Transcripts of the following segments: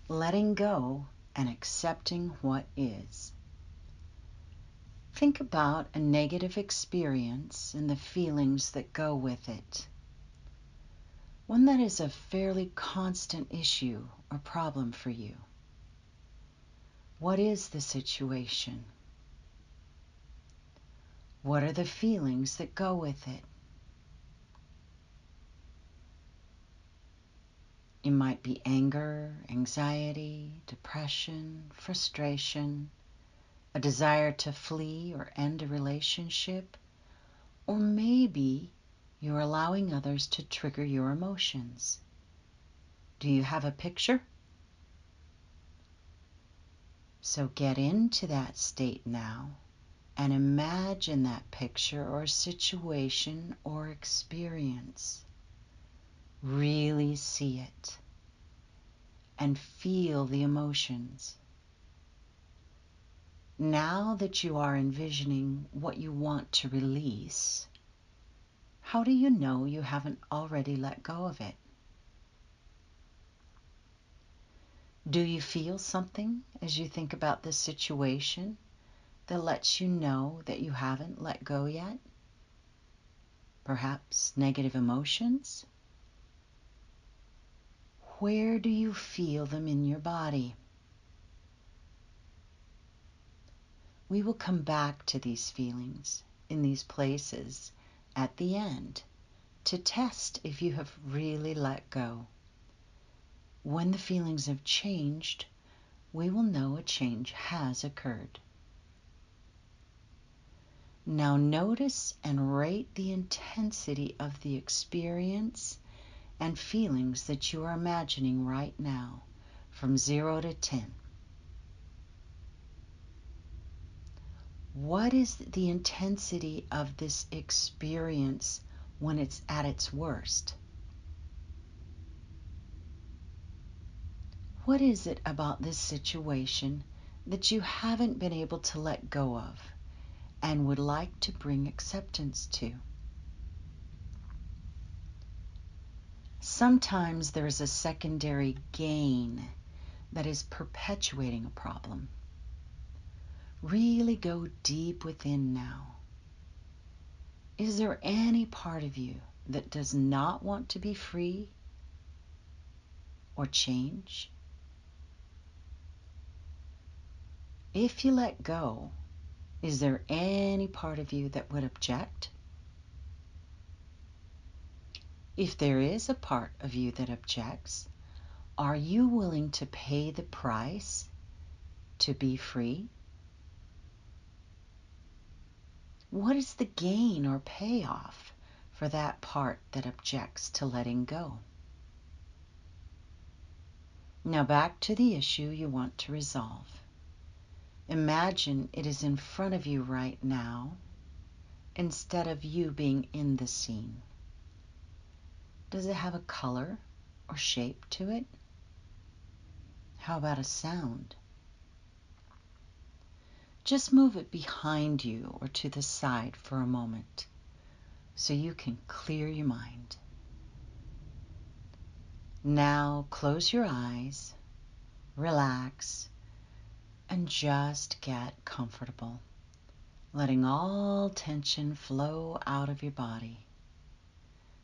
letting go and accepting what is. Think about a negative experience and the feelings that go with it. One that is a fairly constant issue or problem for you. What is the situation? What are the feelings that go with it? It might be anger, anxiety, depression, frustration, a desire to flee or end a relationship, or maybe you're allowing others to trigger your emotions. Do you have a picture? So get into that state now and imagine that picture or situation or experience. Really see it and feel the emotions. Now that you are envisioning what you want to release, how do you know you haven't already let go of it? Do you feel something as you think about this situation that lets you know that you haven't let go yet? Perhaps negative emotions? Where do you feel them in your body? We will come back to these feelings in these places at the end to test if you have really let go. When the feelings have changed, we will know a change has occurred. Now notice and rate the intensity of the experience and feelings that you are imagining right now from 0 to 10. What is the intensity of this experience when it's at its worst? What is it about this situation that you haven't been able to let go of and would like to bring acceptance to? Sometimes there is a secondary gain that is perpetuating a problem. Really go deep within now. Is there any part of you that does not want to be free or change? If you let go, is there any part of you that would object? If there is a part of you that objects, are you willing to pay the price to be free? What is the gain or payoff for that part that objects to letting go? Now back to the issue you want to resolve. Imagine it is in front of you right now instead of you being in the scene. Does it have a color or shape to it? How about a sound? Just move it behind you or to the side for a moment so you can clear your mind. Now close your eyes, relax, and just get comfortable, letting all tension flow out of your body.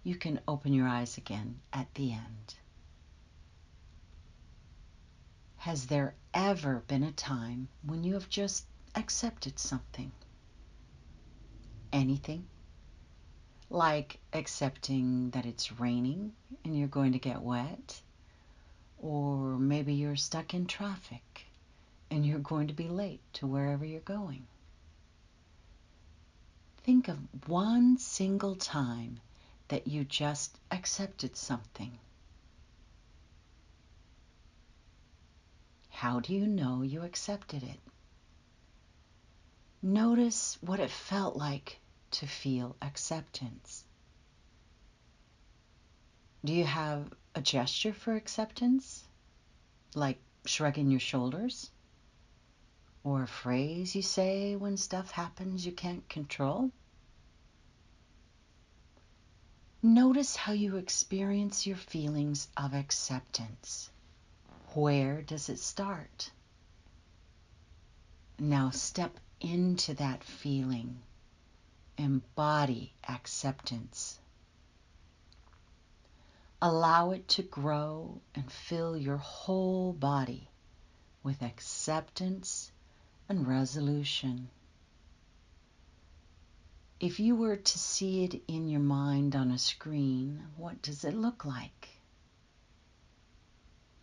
You can open your eyes again at the end. Has there ever been a time when you have just accepted something? Anything? Like accepting that it's raining and you're going to get wet? Or maybe you're stuck in traffic and you're going to be late to wherever you're going. Think of one single time that you just accepted something. How do you know you accepted it? Notice what it felt like to feel acceptance. Do you have a gesture for acceptance? Like shrugging your shoulders? Or a phrase you say when stuff happens you can't control? Notice how you experience your feelings of acceptance. Where does it start? Now step into that feeling. Embody acceptance. Allow it to grow and fill your whole body with acceptance and resolution. If you were to see it in your mind on a screen, what does it look like?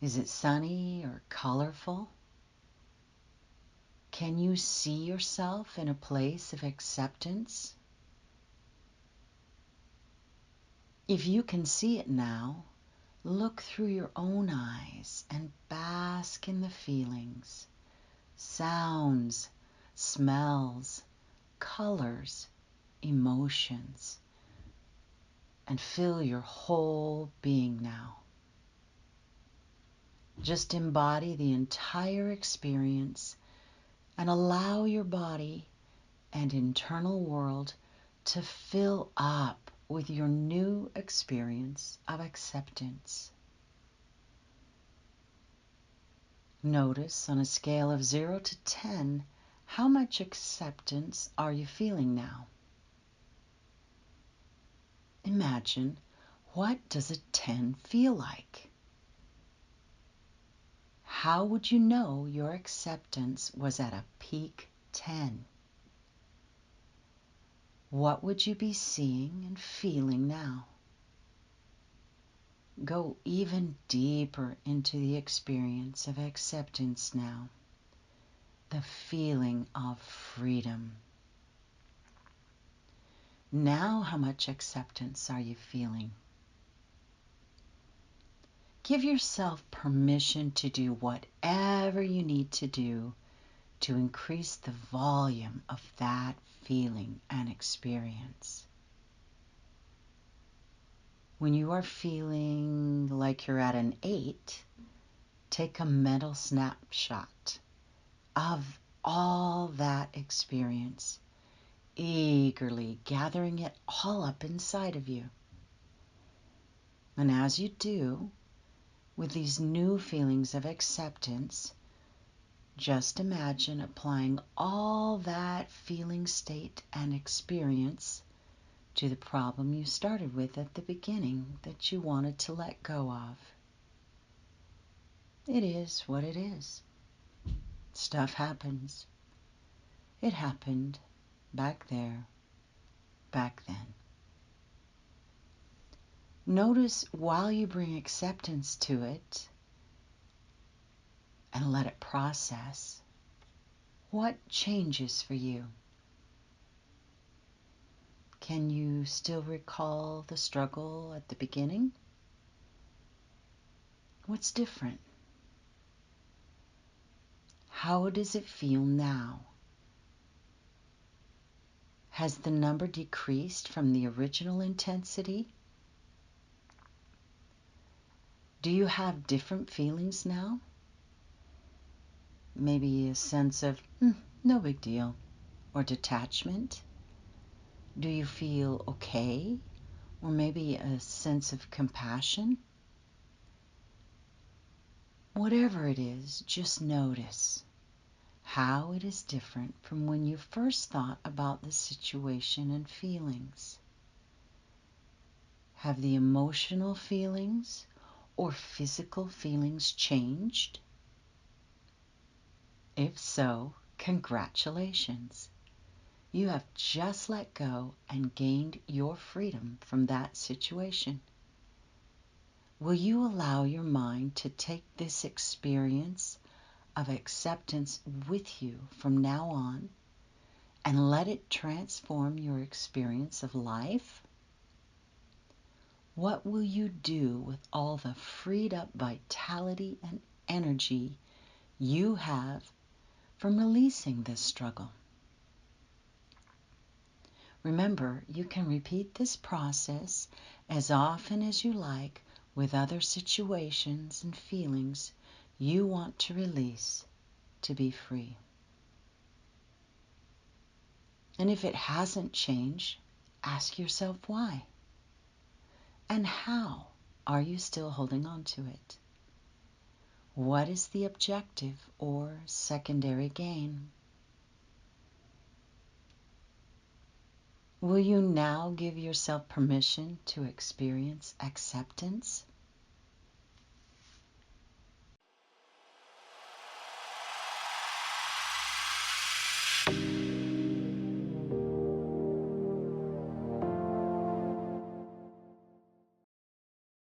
Is it sunny or colorful? Can you see yourself in a place of acceptance? If you can see it now, look through your own eyes and bask in the feelings, sounds, smells, colors, emotions, and fill your whole being now. Just embody the entire experience and allow your body and internal world to fill up with your new experience of acceptance. Notice on a scale of 0 to 10, how much acceptance are you feeling now? Imagine, what does a 10 feel like? How would you know your acceptance was at a peak 10? What would you be seeing and feeling now? Go even deeper into the experience of acceptance now, the feeling of freedom. Now, how much acceptance are you feeling? Give yourself permission to do whatever you need to do to increase the volume of that feeling and experience. When you are feeling like you're at an 8, take a mental snapshot of all that experience, eagerly gathering it all up inside of you. And as you do, with these new feelings of acceptance, just imagine applying all that feeling state and experience to the problem you started with at the beginning that you wanted to let go of. It is what it is. Stuff happens. It happened back there, back then. Notice while you bring acceptance to it and let it process, what changes for you? Can you still recall the struggle at the beginning? What's different? How does it feel now? Has the number decreased from the original intensity? Do you have different feelings now? Maybe a sense of, no big deal, or detachment? Do you feel okay? Or maybe a sense of compassion? Whatever it is, just notice how it is different from when you first thought about the situation and feelings. Have the emotional feelings or physical feelings changed? If so, congratulations. You have just let go and gained your freedom from that situation. Will you allow your mind to take this experience of acceptance with you from now on and let it transform your experience of life? What will you do with all the freed up vitality and energy you have from releasing this struggle? Remember, you can repeat this process as often as you like with other situations and feelings you want to release to be free. And if it hasn't changed, ask yourself why. And how are you still holding on to it? What is the objective or secondary gain? Will you now give yourself permission to experience acceptance